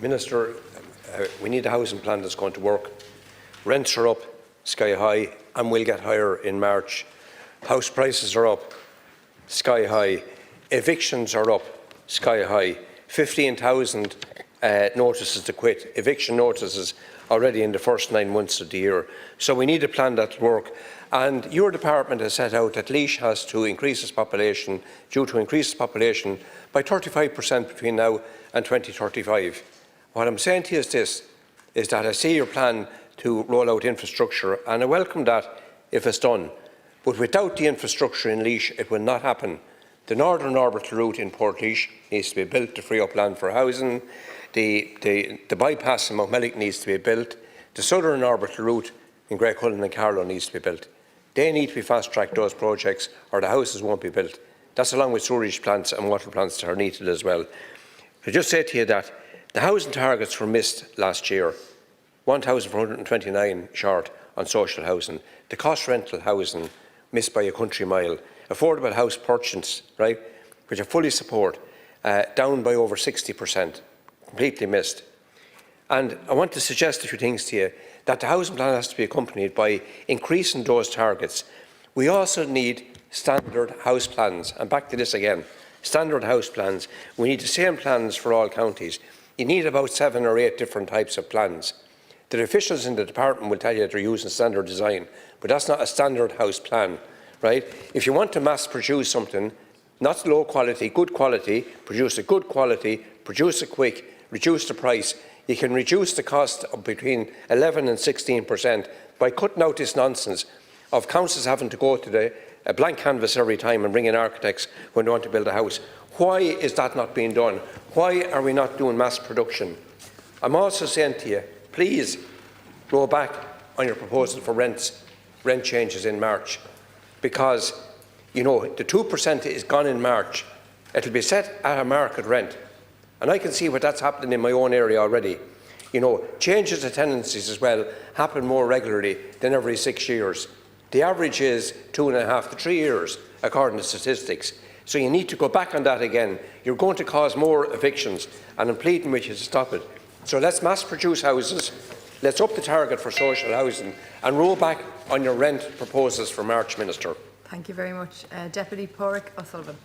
Minister, we need a housing plan that's going to work. Rents are up sky high and will get higher in March. House prices are up sky high. Evictions are up sky high. 15,000 notices to quit, eviction notices already in the first 9 months of the year. So we need a plan that will work. And your department has set out that Laois has to increase its population, due to increase its population, by 35% between now and 2035. What I'm saying to you is this, is that I see your plan to roll out infrastructure, and I welcome that if it's done. But without the infrastructure in Laois, it will not happen. The Northern Orbital route in Portlaoise needs to be built to free up land for housing. The bypass in Mountmellick needs to be built. The Southern Orbital route in Greycullen and Carlow needs to be built. They need to be fast-tracked, those projects, or the houses won't be built. That's along with sewerage plants and water plants that are needed as well. I just say to you that the housing targets were missed last year, 1,429 short on social housing. The cost rental housing missed by a country mile. Affordable house purchase, right, which I fully support, down by over 60%, completely missed. And I want to suggest a few things to you, that the housing plan has to be accompanied by increasing those targets. We also need standard house plans, and back to this again, standard house plans. We need the same plans for all counties. You need about 7 or 8 different types of plans. The officials in the department will tell you they're using standard design, but that's not a standard house plan. Right? If you want to mass produce something, not low quality, good quality, produce a good quality, produce it quick, reduce the price, you can reduce the cost of between 11 and 16% by cutting out this nonsense of councils having to go to a blank canvas every time and bring in architects when they want to build a house. Why is that not being done? Why are we not doing mass production? I'm also saying to you, please go back on your proposal for rent changes in March. Because, you know, the 2% is gone in March. It will be set at a market rent. And I can see what that's happening in my own area already. You know, changes of tenancies as well happen more regularly than every 6 years. The average is 2.5 to 3 years, according to statistics. So you need to go back on that again. You're going to cause more evictions, and I'm pleading with you to stop it. So let's mass produce houses. Let's up the target for social housing and roll back on your rent proposals for March, Minister. Thank you very much. Deputy Pádraig O'Sullivan.